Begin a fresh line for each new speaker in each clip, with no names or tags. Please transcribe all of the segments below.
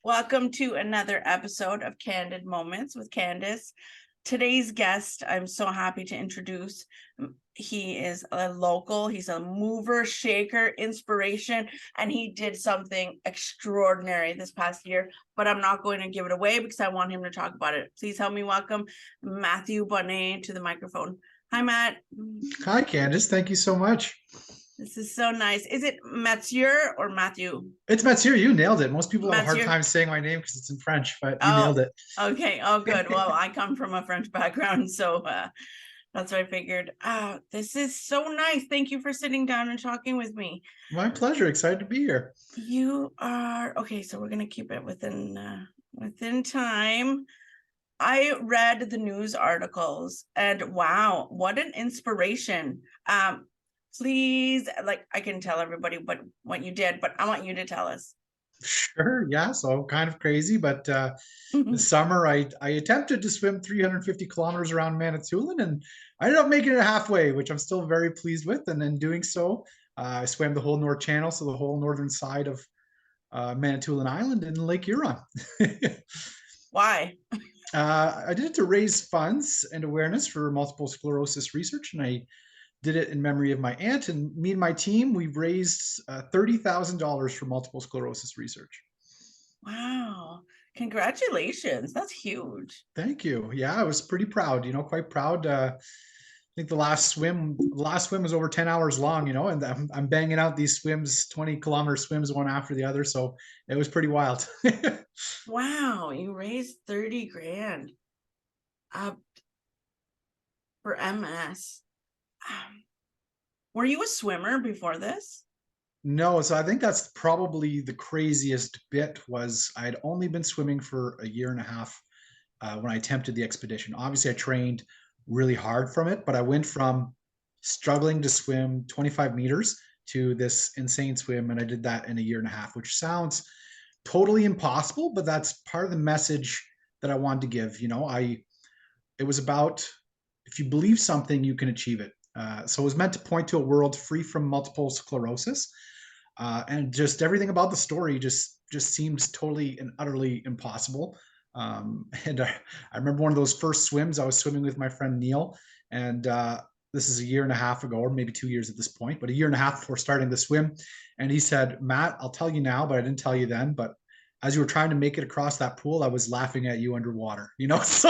Welcome to another episode of Candid Moments with Candace. Today's guest, I'm so happy to introduce. He is a local, he's a mover, shaker, inspiration, and he did something extraordinary this past year, but I'm not going to give it away because I want him to talk about it. Please help me welcome Mathieu Bonin to the microphone. Hi, Matt.
Hi, Candace. Thank you so much.
This is so nice. Is it Mathieu or Matthew?
It's Matthieu. You nailed it. Most people have a hard
Mathieu.
time saying my name because it's in French, but you nailed
Oh,
it.
okay. Oh, good. Well, I come from a French background, so that's what I figured. This is so nice. Thank you for sitting down and talking with me.
My pleasure. Excited to be here.
You are okay. So we're gonna keep it within time. I read the news articles, and wow, what an inspiration. Please, like I can tell everybody what you did, but I want you to tell us.
Sure. Yeah. So kind of crazy, but this summer I attempted to swim 350 kilometers around Manitoulin, and I ended up making it halfway, which I'm still very pleased with. And in doing so, I swam the whole North Channel, so the whole northern side of Manitoulin Island and Lake Huron.
Why?
I did it to raise funds and awareness for multiple sclerosis research, and I did it in memory of my aunt. And me and my team, we've raised $30,000 for multiple sclerosis research.
Wow. Congratulations. That's huge.
Thank you. Yeah, I was pretty proud. Quite proud. I think the last swim was over 10 hours long. And I'm banging out these swims, 20-kilometer swims, one after the other. So it was pretty wild.
Wow, you raised 30 grand up for MS. Were you a swimmer before this?
No, so I think that's probably the craziest bit was I'd only been swimming for a year and a half when I attempted the expedition. Obviously, I trained really hard from it, but I went from struggling to swim 25 meters to this insane swim, and I did that in a year and a half, which sounds totally impossible, but that's part of the message that I wanted to give. It was about if you believe something, you can achieve it. So it was meant to point to a world free from multiple sclerosis, and just everything about the story just seems totally and utterly impossible. And I remember one of those first swims. I was swimming with my friend Neil, and this is a year and a half ago, or maybe 2 years at this point, but a year and a half before starting the swim. And he said, "Matt, I'll tell you now, but I didn't tell you then. But as you were trying to make it across that pool, I was laughing at you underwater." So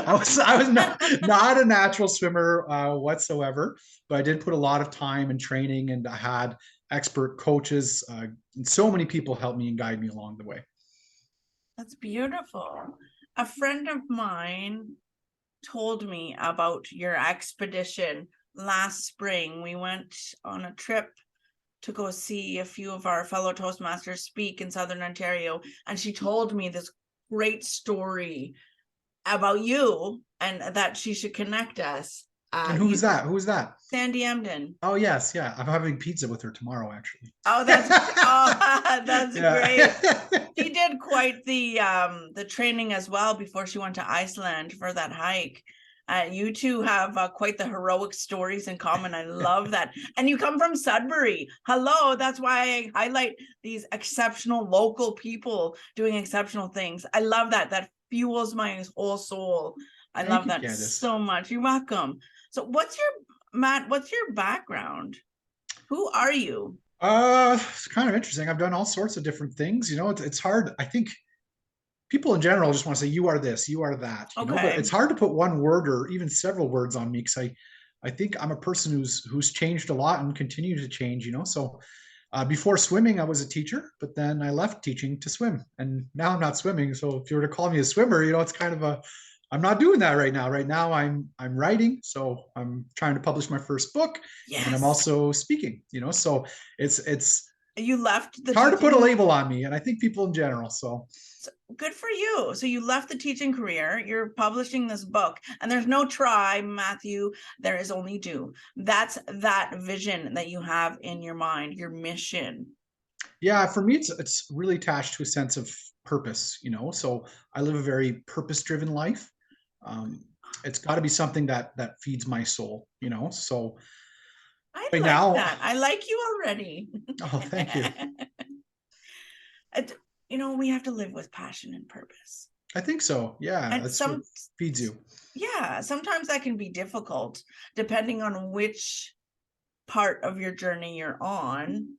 I was not a natural swimmer whatsoever, but I did put a lot of time and training, and I had expert coaches, and so many people helped me and guide me along the way.
That's beautiful. A friend of mine told me about your expedition last spring. We went on a trip to go see a few of our fellow Toastmasters speak in Southern Ontario, and she told me this great story about you and that she should connect us.
And who was that? Who was that?
Sandy Emden.
Oh yes, yeah. I'm having pizza with her tomorrow, actually.
Oh, that's great.
Yeah.
She did quite the training as well before she went to Iceland for that hike. You two have quite the heroic stories in common. I love that. And you come from Sudbury. Hello, that's why I highlight these exceptional local people doing exceptional things. I love that. That fuels my whole soul. I
Thank
love
you,
that
Candace.
so much. You're welcome. So what's your background? Who are you?
It's kind of interesting. I've done all sorts of different things. It's hard. I think people in general just want to say you are this, you are that. But
Okay.
it's hard to put one word or even several words on me because I think I'm a person who's changed a lot and continue to change. So before swimming, I was a teacher, but then I left teaching to swim, and now I'm not swimming. So if you were to call me a swimmer, it's kind of a I'm not doing that right now. Right now, I'm writing, so I'm trying to publish my first book, and I'm
Yes.
also speaking. So it's
You left the
hard to put a
teaching.
label on me, and I think people in general. So
Good for you. So you left the teaching career, you're publishing this book, and there's no try, Matthew, there is only do. That's that vision that you have in your mind, your mission.
yeah, for me, it's really attached to a sense of purpose. So I live a very purpose-driven life. Um, it's got to be something that feeds my soul. So
I
right
like
now,
that. I like you already.
oh, thank you.
It, we have to live with passion and purpose.
I think so. Yeah,
And
that's what feeds you.
yeah, sometimes that can be difficult depending on which part of your journey you're on.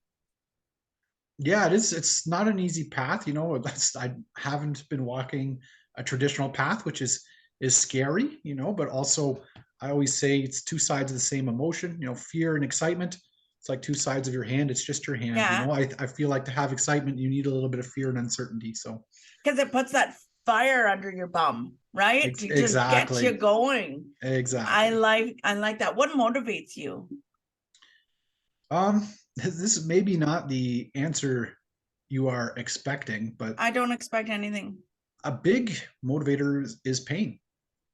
Yeah, it is. It's not an easy path. I haven't been walking a traditional path, which is scary, but also I always say it's two sides of the same emotion, fear and excitement. It's like two sides of your hand. It's just your hand.
Yeah,
I feel like to have excitement, you need a little bit of fear and uncertainty. So
because it puts that fire under your bum, right? To just get you
exactly.
going. I
Exactly.
like I like that. What motivates you?
This is maybe not the answer you are expecting, but
I don't expect anything.
a big motivator is pain.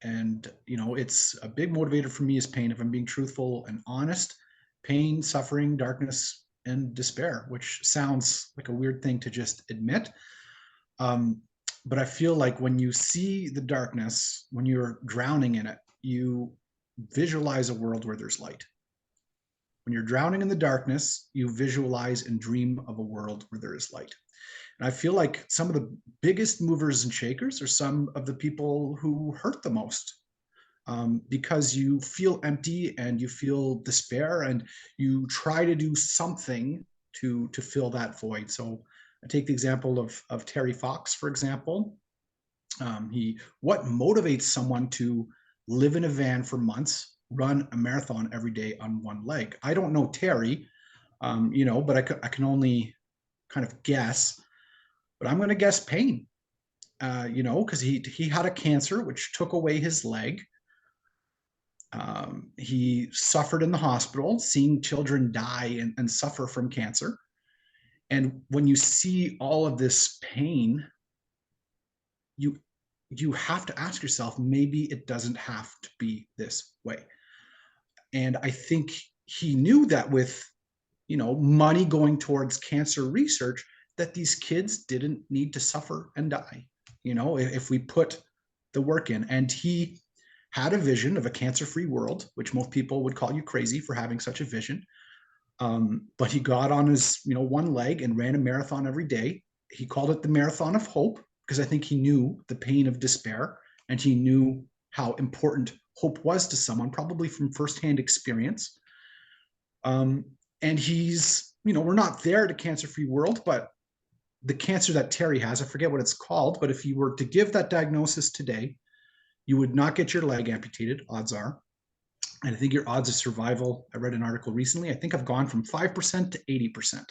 And it's a big motivator for me is pain. If I'm being truthful and honest, pain, suffering, darkness, and despair, which sounds like a weird thing to just admit. um, but I feel like when you see the darkness, when you're drowning in it, you visualize a world where there's light. When you're drowning in the darkness, you visualize and dream of a world where there is light. And I feel like some of the biggest movers and shakers are some of the people who hurt the most, because you feel empty and you feel despair and you try to do something to fill that void. So I take the example of Terry Fox, for example. What motivates someone to live in a van for months, run a marathon every day on one leg? I don't know Terry, but I can only kind of guess. But I'm going to guess pain. Because he had a cancer which took away his leg. He suffered in the hospital, seeing children die and suffer from cancer. And when you see all of this pain, you you have to ask yourself, maybe it doesn't have to be this way. And I think he knew that with money going towards cancer research, that these kids didn't need to suffer and die. If we put the work in. And he had a vision of a cancer-free world, which most people would call you crazy for having such a vision. But he got on his one leg and ran a marathon every day. He called it the Marathon of Hope because I think he knew the pain of despair, and he knew how important hope was to someone, probably from firsthand experience. And we're not there at a cancer-free world, but the cancer that Terry has, I forget what it's called, but if you were to give that diagnosis today, you would not get your leg amputated, odds are. And I think your odds of survival, I read an article recently, I think have gone from 5% to 80%.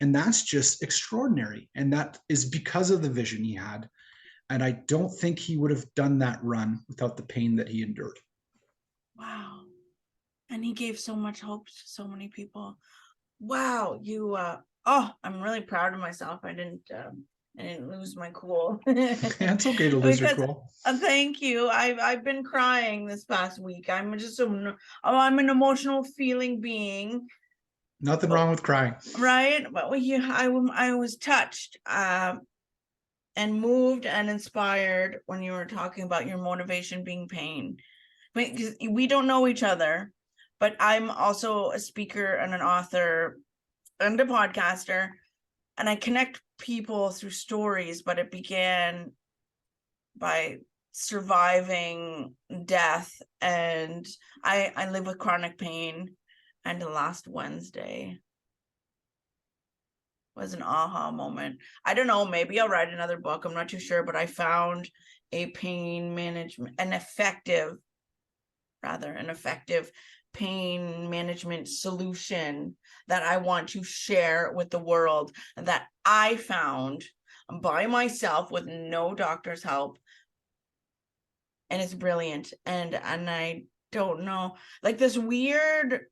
And that's just extraordinary. And that is because of the vision he had. And I don't think he would have done that run without the pain that he endured.
Wow. And he gave so much hope to so many people. Wow, I'm really proud of myself. I didn't lose my cool.
It's okay to lose your
Because
cool.
thank you. I've been crying this past week. I'm an emotional feeling being.
Nothing wrong with crying.
Right, but I was touched and moved and inspired when you were talking about your motivation being pain. Because we don't know each other, but I'm also a speaker and an author and a podcaster, and I connect people through stories, but it began by surviving death, and I live with chronic pain. And last Wednesday was an aha moment. I don't know, maybe I'll write another book, I'm not too sure, but I found a pain management, an effective pain management solution that I want to share with the world, that I found by myself with no doctor's help. And it's brilliant. And I don't know, like this weird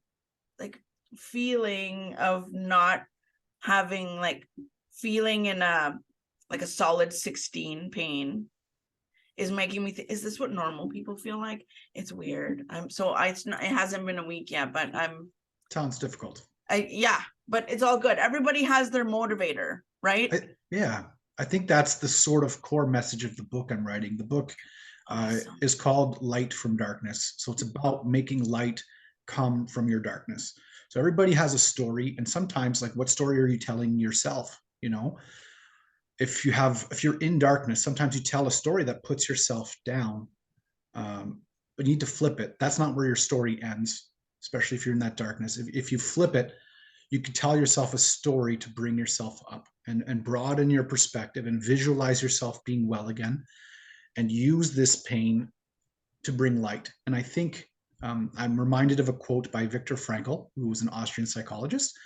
feeling of not having feeling in a solid 16 pain is making me is this what normal people feel like? It's weird. It hasn't been a week yet, but
Sounds difficult.
Yeah, but it's all good. Everybody has their motivator, right?
Yeah, I think that's the sort of core message of the book I'm writing. The book
Awesome.
is called Light from Darkness. So it's about making light come from your darkness. So everybody has a story, and sometimes, like, what story are you telling yourself? if you're in darkness, sometimes you tell a story that puts yourself down, but you need to flip it. That's not where your story ends, especially if you're in that darkness. If you flip it, you can tell yourself a story to bring yourself up and broaden your perspective and visualize yourself being well again, and use this pain to bring light. And I think I'm reminded of a quote by Viktor Frankl, who was an Austrian psychologist.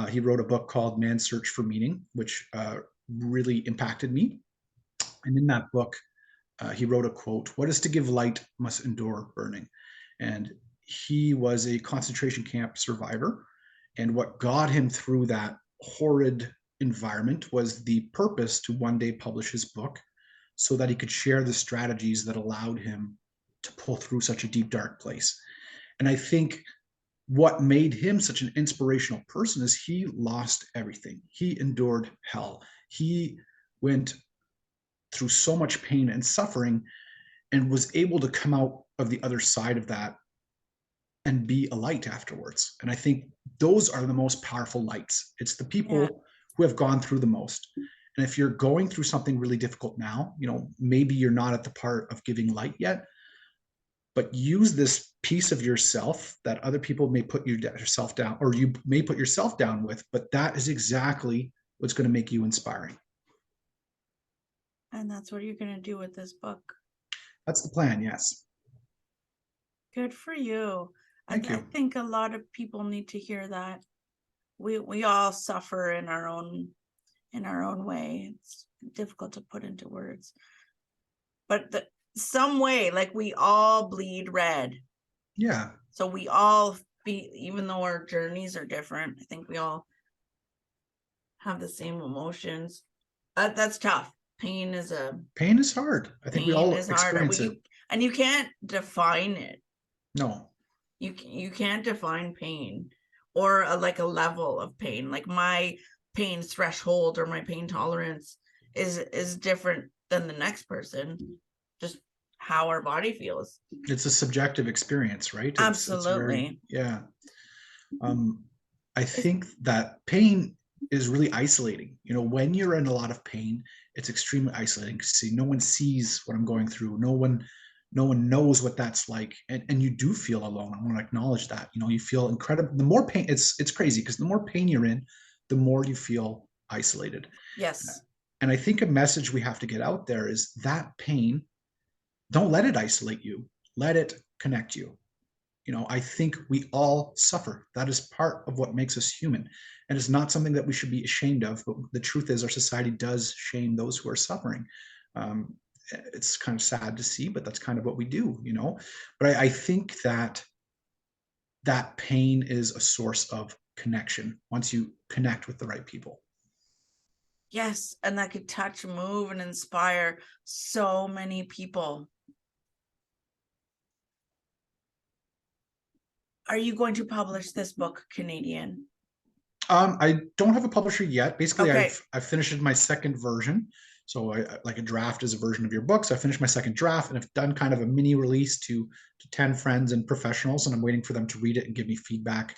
He wrote a book called Man's Search for Meaning, which really impacted me. And in that book, he wrote a quote: "What is to give light must endure burning." And he was a concentration camp survivor. And what got him through that horrid environment was the purpose to one day publish his book so that he could share the strategies that allowed him to pull through such a deep, dark place. And I think what made him such an inspirational person is he lost everything. He endured hell. He went through so much pain and suffering and was able to come out of the other side of that and be a light afterwards. And I think those are the most powerful lights. It's the
Yeah.
people who have gone through the most. And if you're going through something really difficult now, maybe you're not at the part of giving light yet, but use this piece of yourself that other people may put yourself down, or you may put yourself down with, but that is exactly what's going to make you inspiring.
And that's what you're going to do with this book.
That's the plan. Yes.
Good for you.
Thank
I
you.
think a lot of people need to hear that. We all suffer in our own way. It's difficult to put into words. But some way, like we all bleed red.
Yeah.
So we all even though our journeys are different, I think we all have the same emotions. That's tough. Pain is
hard. I think we all
hard.
experience it.
And you can't define it.
No.
You can't define pain or like a level of pain. Like my pain threshold or my pain tolerance is different than the next person. Just how our body feels.
It's a subjective experience, right?
Absolutely.
Yeah. I think that pain is really isolating. When you're in a lot of pain, it's extremely isolating because no one sees what I'm going through. No one knows what that's like. And you do feel alone. I want to acknowledge that. You feel incredible. The more pain, it's crazy because the more pain you're in, the more you feel isolated.
Yes.
And I think a message we have to get out there is that pain, don't let it isolate you. Let it connect you. I think we all suffer. That is part of what makes us human. And it's not something that we should be ashamed of. But the truth is, our society does shame those who are suffering. It's kind of sad to see, but that's kind of what we do, But I think that pain is a source of connection once you connect with the right people.
Yes. And that could touch, move, and inspire so many people. Are you going to publish this book Canadian?
I don't have a publisher yet. Basically,
Okay.
I've finished my second version. So like a draft is a version of your book. So I finished my second draft and I've done kind of a mini release to 10 friends and professionals, and I'm waiting for them to read it and give me feedback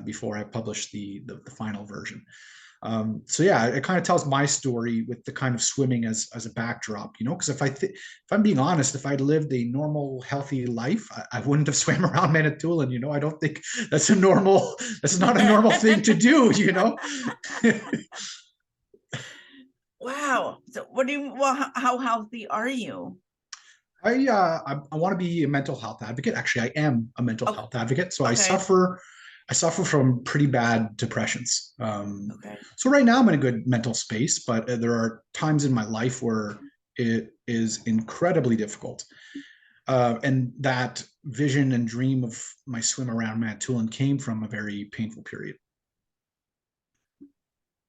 before I publish the final version. So yeah, it kind of tells my story with the kind of swimming as a backdrop, because if I'm being honest, if I'd lived a normal, healthy life, I wouldn't have swam around Manitoulin. I don't think that's not a normal thing to do.
Wow. So how healthy are you?
I want to be a mental health advocate. Actually, I am a mental health advocate. So I suffer from pretty bad depressions. So right now I'm in a good mental space, but there are times in my life where it is incredibly difficult. And that vision and dream of my swim around Manitoulin came from a very painful period.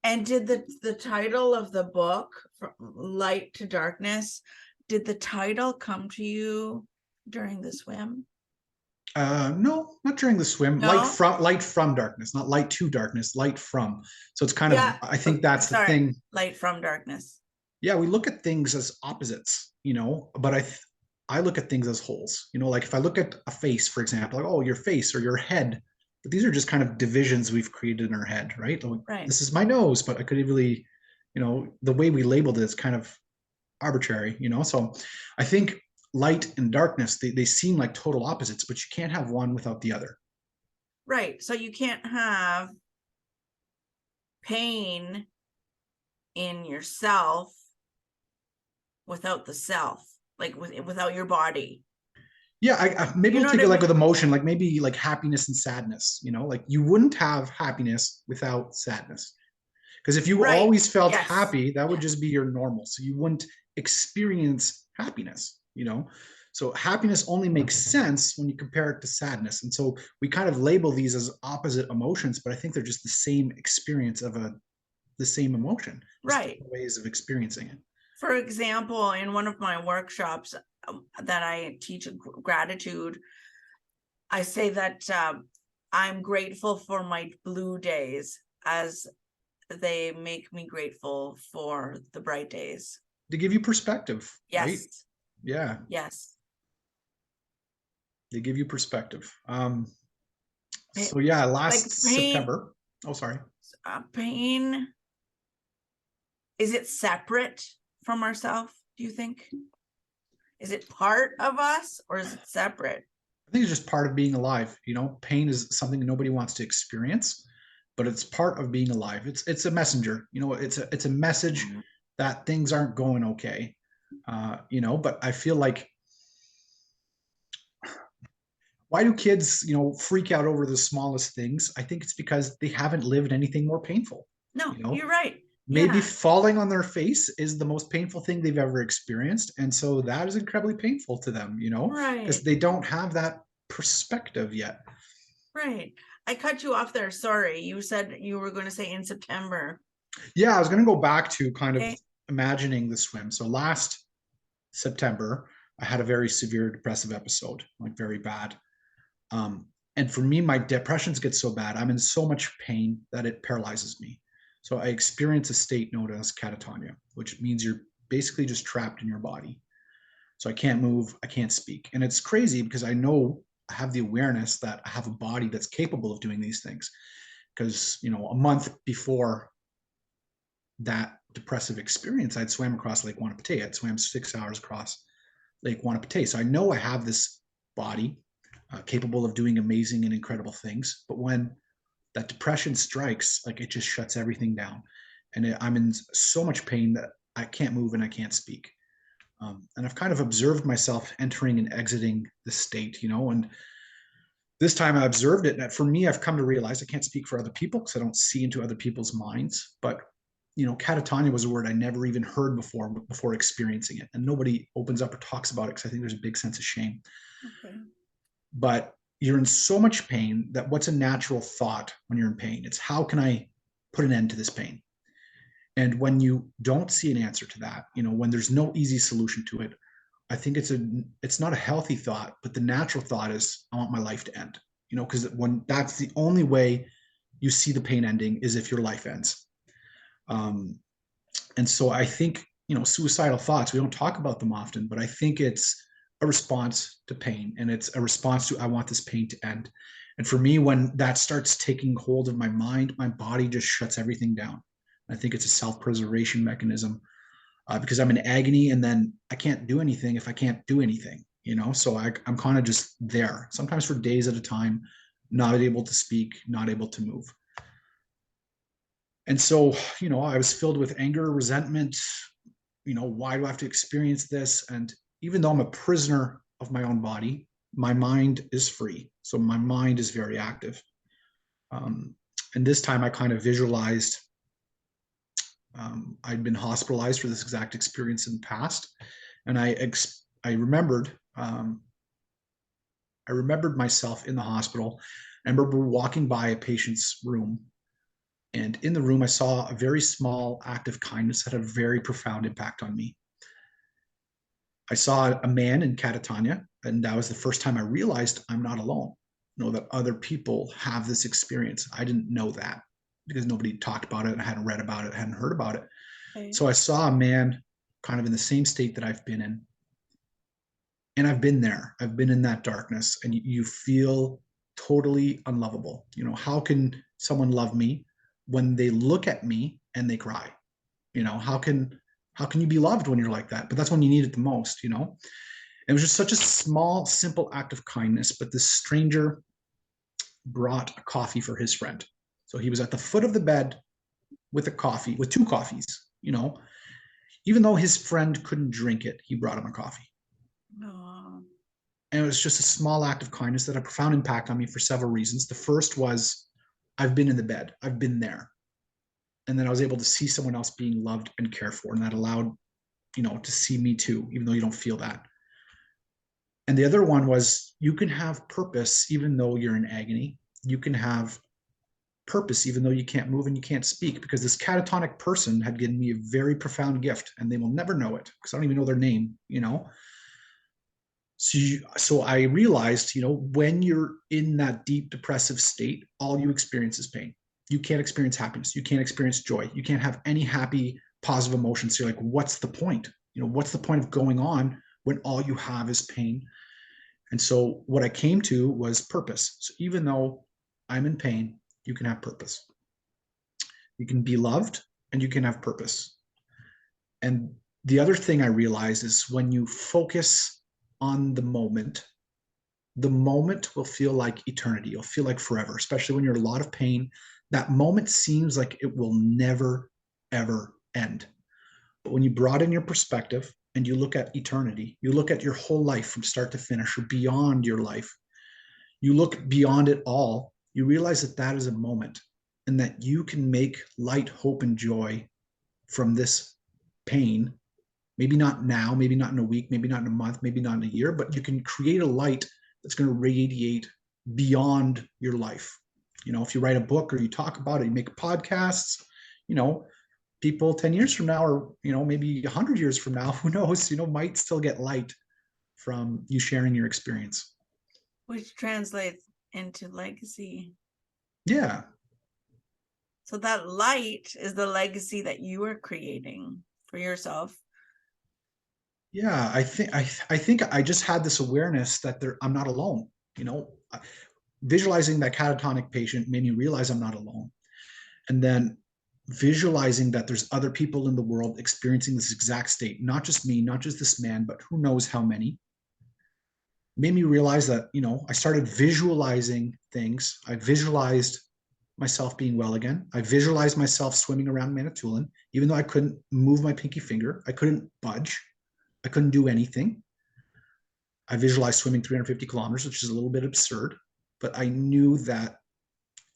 And did the title of the book, From Light to Darkness, did the title come to you during the swim?
No, not during the swim.
No?
Light from darkness, not light to darkness, light from. So it's kind of, I think that's the thing.
Light from darkness.
Yeah, we look at things as opposites, but I look at things as wholes. Like if I look at a face, for example, like, oh, your face or your head, but these are just kind of divisions we've created in our head, right?
Right.
This is my nose, but I could really the way we labeled it is kind of arbitrary, so I think light and darkness, they seem like total opposites, but you can't have one without the other.
Right. So you can't have pain in yourself without the self, like without your body.
Yeah, maybe
You
we'll
know what
take
I
it like
mean?
with emotion, like maybe like happiness and sadness, like you wouldn't have happiness without sadness. Because if you
Right.
always felt
Yes.
happy, that would
Yes.
just be your normal. So you wouldn't experience happiness. So happiness only makes sense when you compare it to sadness. And so we kind of label these as opposite emotions, but I think they're just the same experience of the same emotion, just
Right.
different ways of experiencing it.
For example, in one of my workshops that I teach gratitude, I say that I'm grateful for my blue days as they make me grateful for the bright days.
To give you perspective, right?
Yes.
Yeah,
Yes.
they give you perspective.
Pa-
So yeah,
like
last
pain,
September. Oh, sorry.
pain, is it separate from ourselves, do you think? Is it part of us or is it separate?
I think it's just part of being alive. Pain is something nobody wants to experience, but it's part of being alive. It's a messenger. It's a message
Mhm.
that things aren't going okay. But I feel like, why do kids, freak out over the smallest things? I think it's because they haven't lived anything more painful.
No,
You know,
you're right.
maybe
Yeah,
falling on their face is the most painful thing they've ever experienced, and so that is incredibly painful to them. Because
right,
they don't have that perspective yet.
right. I cut you off there. Sorry. You said you were going to say in September.
Yeah, I was going to go back to kind of
Okay.
imagining the swim. So last September, I had a very severe depressive episode, like very bad. And for me, my depressions get so bad, I'm in so much pain that it paralyzes me. So I experience a state known as catatonia, which means you're basically just trapped in your body. So I can't move, I can't speak. And it's crazy because I know I have the awareness that I have a body that's capable of doing these things. Because, a month before that depressive experience, I'd swam across Lake Wanapitei. I'd swam 6 hours across Lake Wanapitei. So I know I have this body capable of doing amazing and incredible things. But when that depression strikes, like it just shuts everything down. And I'm in so much pain that I can't move and I can't speak. And I've kind of observed myself entering and exiting the state, and this time I observed it. And for me, I've come to realize I can't speak for other people because I don't see into other people's minds. But catatonia was a word I never even heard before experiencing it, and nobody opens up or talks about it because I think there's a big sense of shame.
Okay.
But you're in so much pain that what's a natural thought when you're in pain? It's how can I put an end to this pain? And when you don't see an answer to that, when there's no easy solution to it, I think it's not a healthy thought, but the natural thought is I want my life to end. Because when that's the only way you see the pain ending is if your life ends. Um, and so I think, suicidal thoughts, we don't talk about them often, but I think it's a response to pain, and it's a response to I want this pain to end. And for me, when that starts taking hold of my mind, my body just shuts everything down. I think it's a self-preservation mechanism, because I'm in agony, and then I can't do anything if I can't do anything, so I'm kind of just there, sometimes for days at a time, not able to speak, not able to move. And so, I was filled with anger, resentment. Why do I have to experience this? And even though I'm a prisoner of my own body, my mind is free. So my mind is very active. Um, and this time I kind of visualized, I'd been hospitalized for this exact experience in the past. And I remembered myself in the hospital. I remember walking by a patient's room, and in the room, I saw a very small act of kindness that had a very profound impact on me. I saw a man in catatonia, and that was the first time I realized I'm not alone. That other people have this experience. I didn't know that because nobody talked about it, and I hadn't read about it, hadn't heard about it.
Okay.
So I saw a man kind of in the same state that I've been in. And I've been there. I've been in that darkness, and you feel totally unlovable. How can someone love me when they look at me and they cry? How can you be loved when you're like that? But that's when you need it the most. It was just such a small, simple act of kindness, but this stranger brought a coffee for his friend. So he was at the foot of the bed with a coffee, with two coffees. Even though his friend couldn't drink it, he brought him a coffee.
Oh,
And it was just a small act of kindness that had a profound impact on me for several reasons. The first was I've been in the bed, I've been there. And then I was able to see someone else being loved and cared for. And that allowed, to see me too, even though you don't feel that. And the other one was you can have purpose even though you're in agony. You can have purpose even though you can't move and you can't speak, because this catatonic person had given me a very profound gift and they will never know it because I don't even know their name. So I realized, when you're in that deep depressive state, all you experience is pain. You can't experience happiness. You can't experience joy. You can't have any happy, positive emotions. So you're like, what's the point? What's the point of going on when all you have is pain? And so what I came to was purpose. So even though I'm in pain, you can have purpose. You can be loved and you can have purpose. And the other thing I realized is when you focus on the moment will feel like eternity. You'll feel like forever, especially when you're in a lot of pain. That moment seems like it will never, ever end. But when you broaden your perspective and you look at eternity, you look at your whole life from start to finish or beyond your life, you look beyond it all, you realize that that is a moment and that you can make light, hope, and joy from this pain. Maybe not now, maybe not in a week, maybe not in a month, maybe not in a year, but you can create a light that's going to radiate beyond your life. If you write a book or you talk about it, you make podcasts, you know, people 10 years from now, or, maybe 100 years from now, who knows, might still get light from you sharing your experience.
which translates into legacy.
Yeah.
So that light is the legacy that you are creating for yourself.
Yeah, I think I just had this awareness that I'm not alone. Visualizing that catatonic patient made me realize I'm not alone. And then visualizing that there's other people in the world experiencing this exact state, not just me, not just this man, but who knows how many, made me realize that, I started visualizing things. I visualized myself being well again. I visualized myself swimming around Manitoulin, even though I couldn't move my pinky finger. I couldn't budge. I couldn't do anything. I visualized swimming 350 kilometers, which is a little bit absurd, but I knew that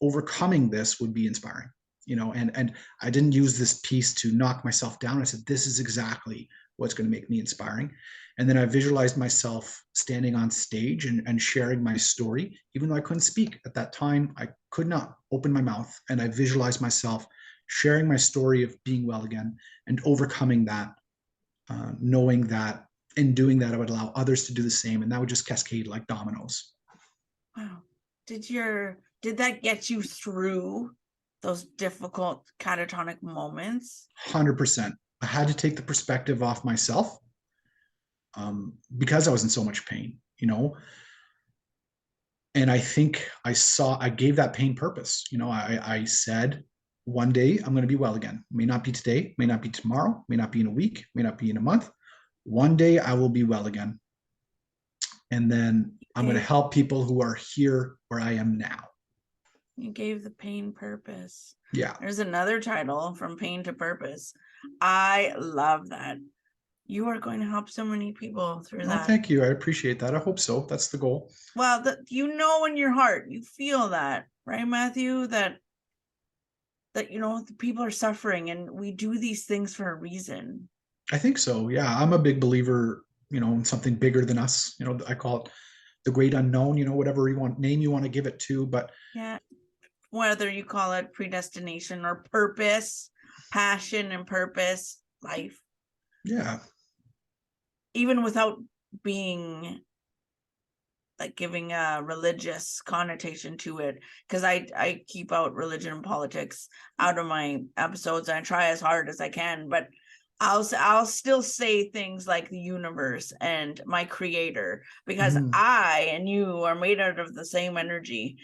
overcoming this would be inspiring, and I didn't use this piece to knock myself down. I said, this is exactly what's going to make me inspiring. And then I visualized myself standing on stage and sharing my story, even though I couldn't speak at that time. I could not open my mouth. And I visualized myself sharing my story of being well again and overcoming that, knowing that in doing that, I would allow others to do the same. And that would just cascade like dominoes.
Wow. Did that get you through those difficult catatonic moments?
100%. I had to take the perspective off myself, because I was in so much pain. And I think I gave that pain purpose. I said, one day I'm going to be well again. May not be today, may not be tomorrow, may not be in a week, may not be in a month. One day I will be well again. And then I'm going to help people who are here where I am now.
You gave the pain purpose.
Yeah.
There's another title, From Pain to Purpose. I love that. You are going to help so many people through that.
Thank you. I appreciate that. I hope so. That's the goal.
Well, in your heart, you feel that, right, Matthew? That the people are suffering and we do these things for a reason.
I think so. Yeah. I'm a big believer, in something bigger than us. I call it the great unknown, whatever name you want to give it to. But
yeah, whether you call it predestination or purpose, passion and purpose, life.
Yeah.
Even without being like giving a religious connotation to it, because I keep out religion and politics out of my episodes and I try as hard as I can, but I'll still say things like the universe and my creator, because I and you are made out of the same energy,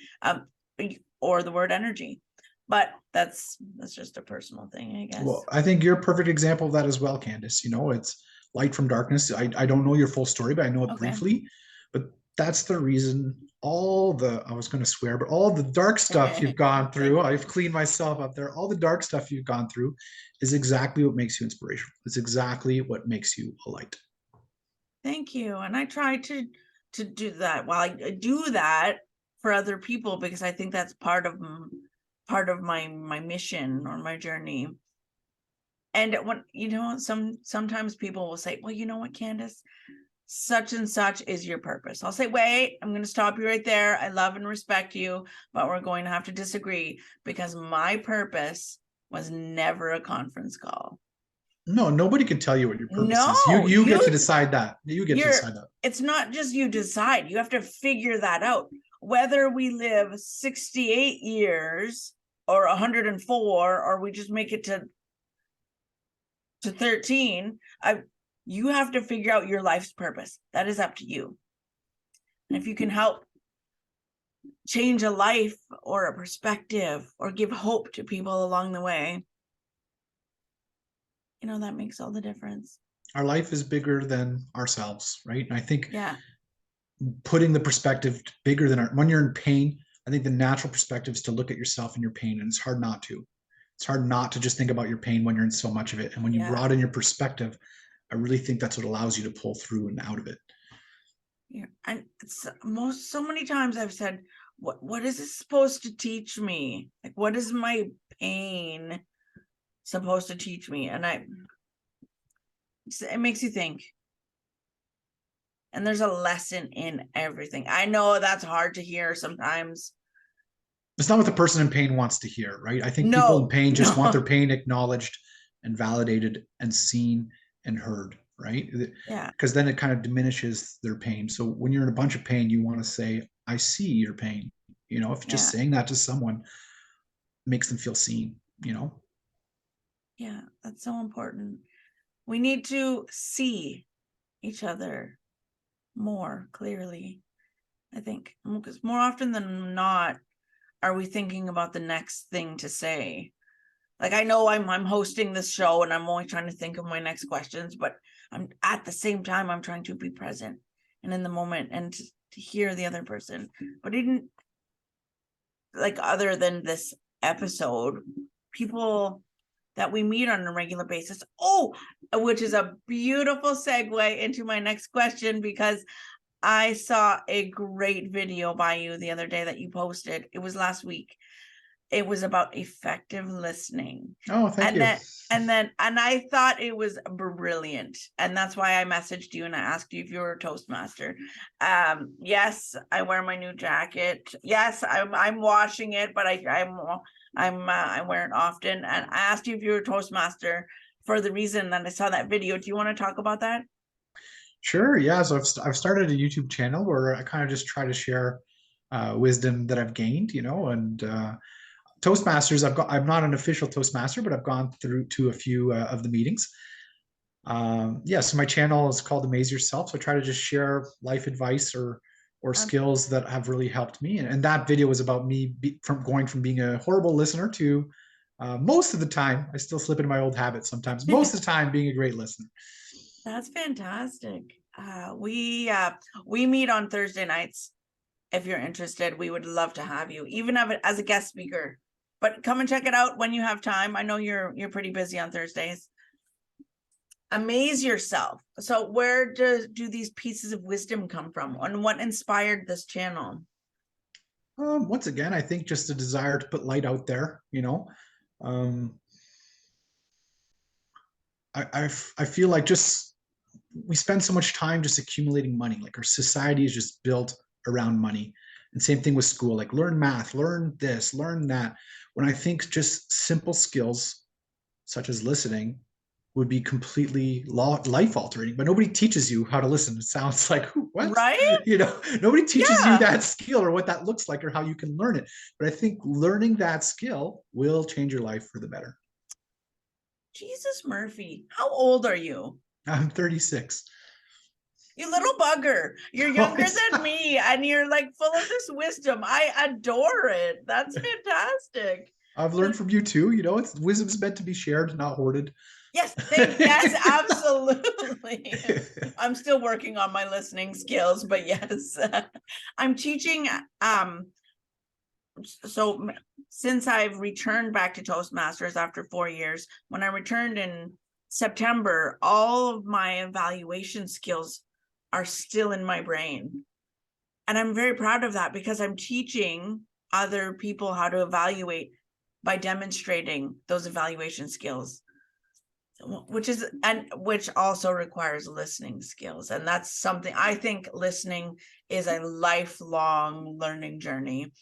or the word energy. but that's just a personal thing, I guess.
Well, I think you're a perfect example of that as well, Candace. You know, it's light from darkness. I don't know your full story, but I know it
Okay.
briefly. But that's the reason I was going to swear, but all the dark stuff you've gone through, I've cleaned myself up there. All the dark stuff you've gone through is exactly what makes you inspirational. It's exactly what makes you a light.
Thank you. And I try to do that. Well, I do that for other people because I think that's part of my mission or my journey. And when sometimes people will say, well, you know what, Candace, such and such is your purpose. I'll say, wait, I'm going to stop you right there. I love and respect you, but we're going to have to disagree because my purpose was never a conference call.
No, nobody can tell you what your purpose is.
No,
You get to decide that. You get to decide that.
It's not just you decide. You have to figure that out. Whether we live 68 years or 104, or we just make it to 13, you have to figure out your life's purpose. That is up to you. And if you can help change a life or a perspective or give hope to people along the way, that makes all the difference.
Our life is bigger than ourselves, right? And I think
yeah,
putting the perspective bigger than when you're in pain, I think the natural perspective is to look at yourself and your pain, and it's hard not to. It's hard not to just think about your pain when you're in so much of it. And when you broaden your perspective, I really think that's what allows you to pull through and out of it.
Yeah, and so many times I've said, what is this supposed to teach me? Like, what is my pain supposed to teach me? And it makes you think. And there's a lesson in everything. I know that's hard to hear sometimes.
It's not what the person in pain wants to hear, right? I think people in pain just want their pain acknowledged and validated and seen and heard, right?
Yeah.
Because then it kind of diminishes their pain. So when you're in a bunch of pain, you want to say, I see your pain. If just saying that to someone makes them feel seen.
Yeah, that's so important. We need to see each other more clearly, I think, because more often than not, are we thinking about the next thing to say? Like, I know I'm hosting this show and I'm only trying to think of my next questions, but I'm at the same time, I'm trying to be present and in the moment and to hear the other person. But other than this episode, people that we meet on a regular basis. Which is a beautiful segue into my next question, because I saw a great video by you the other day that you posted. It was last week. It was about effective listening.
Oh, thank you.
And I thought it was brilliant. And that's why I messaged you and I asked you if you were a Toastmaster. Yes, I wear my new jacket. Yes, I'm washing it, but I wear it often. And I asked you if you were a Toastmaster for the reason that I saw that video. Do you want to talk about that?
Sure. Yeah. So I've started a YouTube channel where I kind of just try to share wisdom that I've gained, and Toastmasters, I'm not an official Toastmaster, but I've gone through to a few of the meetings. So my channel is called Amaze Yourself. So I try to just share life advice or skills that have really helped me. And that video was about me going from being a horrible listener to most of the time, I still slip into my old habits sometimes, most of the time being a great listener.
That's fantastic. We meet on Thursday nights. If you're interested, we would love to have you, even as a guest speaker. But come and check it out when you have time. I know you're pretty busy on Thursdays. Amaze Yourself. So where do these pieces of wisdom come from? And what inspired this channel?
Once again, I think just a desire to put light out there, I feel like we spend so much time just accumulating money. Like our society is just built around money. And same thing with school, like learn math, learn this, learn that. When I think just simple skills such as listening would be completely life altering, but nobody teaches you how to listen. It sounds like, what?
Right?
Nobody teaches you that skill or what that looks like or how you can learn it. But I think learning that skill will change your life for the better.
Jesus Murphy, how old are you?
I'm 36.
You little bugger. You're younger than me and you're like full of this wisdom. I adore it. That's fantastic.
I've learned from you too. It's wisdom's meant to be shared, not hoarded.
Yes, yes, absolutely. I'm still working on my listening skills, but yes, I'm teaching. So since I've returned back to Toastmasters after 4 years, when I returned in September, all of my evaluation skills are still in my brain. And I'm very proud of that because I'm teaching other people how to evaluate by demonstrating those evaluation skills, which also requires listening skills. And that's something I think listening is a lifelong learning journey.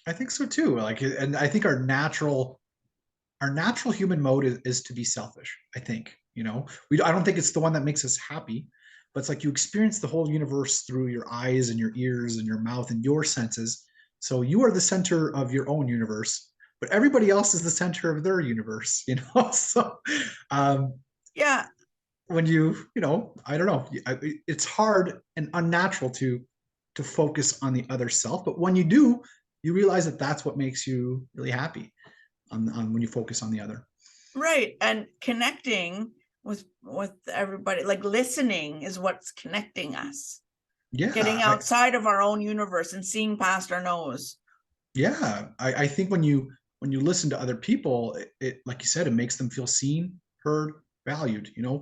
I think so too. And I think our natural human mode is to be selfish. I think, I don't think it's the one that makes us happy, but it's like you experience the whole universe through your eyes and your ears and your mouth and your senses. So you are the center of your own universe, but everybody else is the center of their universe, So,
Yeah.
when I don't know, it's hard and unnatural to focus on the other self, but when you do, you realize that that's what makes you really happy on when you focus on the other.
Right. And connecting with everybody, like listening is what's connecting us.
Yeah.
Getting outside of our own universe and seeing past our nose.
Yeah. I think when you listen to other people, it like you said, it makes them feel seen, heard, valued.
Yeah.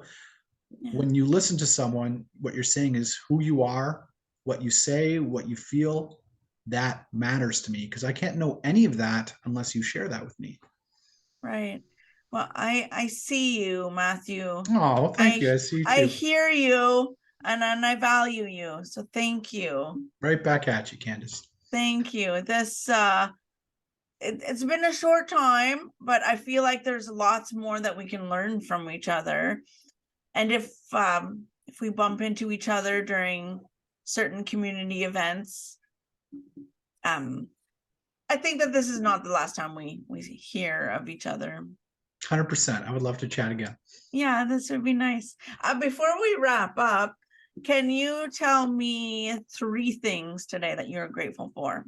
When you listen to someone, what you're saying is who you are, what you say, what you feel. That matters to me because I can't know any of that unless you share that with me.
Right. Well, I see you, Matthew.
Oh, thank you. I see you
I
too.
hear you, and I value you. So thank you.
Right back at you, Candace.
Thank you. This it's been a short time, but I feel like there's lots more that we can learn from each other. And if we bump into each other during certain community events, I think that this is not the last time we hear of each other.
100%. I would love to chat again.
Yeah, this would be nice. Before we wrap up, can you tell me 3 things today that you're grateful for?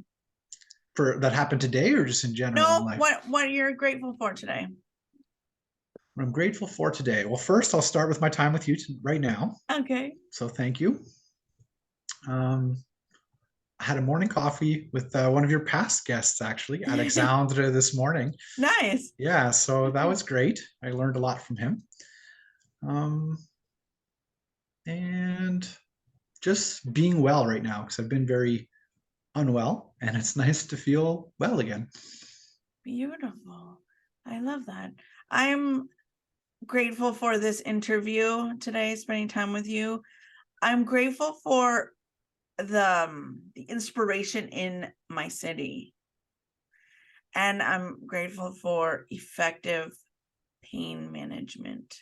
For that happened today or just in general in
No,
life?
what you're grateful for today?
What I'm grateful for today. Well, first I'll start with my time with you right now.
Okay.
So thank you. I had a morning coffee with one of your past guests, actually, Alexandre, this morning.
Nice.
Yeah, so that was great. I learned a lot from him. And just being well right now because I've been very unwell and it's nice to feel well again.
Beautiful. I love that. I'm grateful for this interview today, spending time with you. I'm grateful for the inspiration in my city. And I'm grateful for effective pain management.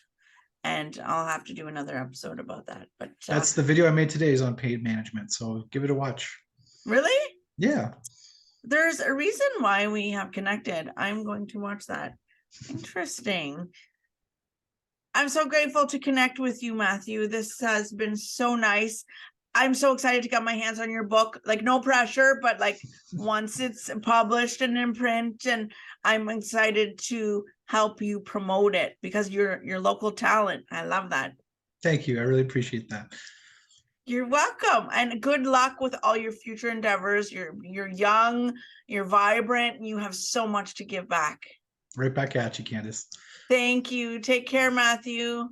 And I'll have to do another episode about that. But
That's the video I made today is on pain management. So give it a watch.
Really?
Yeah.
There's a reason why we have connected. I'm going to watch that. Interesting. I'm so grateful to connect with you, Matthew. This has been so nice. I'm so excited to get my hands on your book. Like, no pressure, but like once it's published and in print, and I'm excited to help you promote it because you're local talent. I love that.
Thank you. I really appreciate that.
You're welcome, and good luck with all your future endeavors. You're young, you're vibrant, and you have so much to give back.
Right back at you, Candace.
Thank you. Take care, Matthew.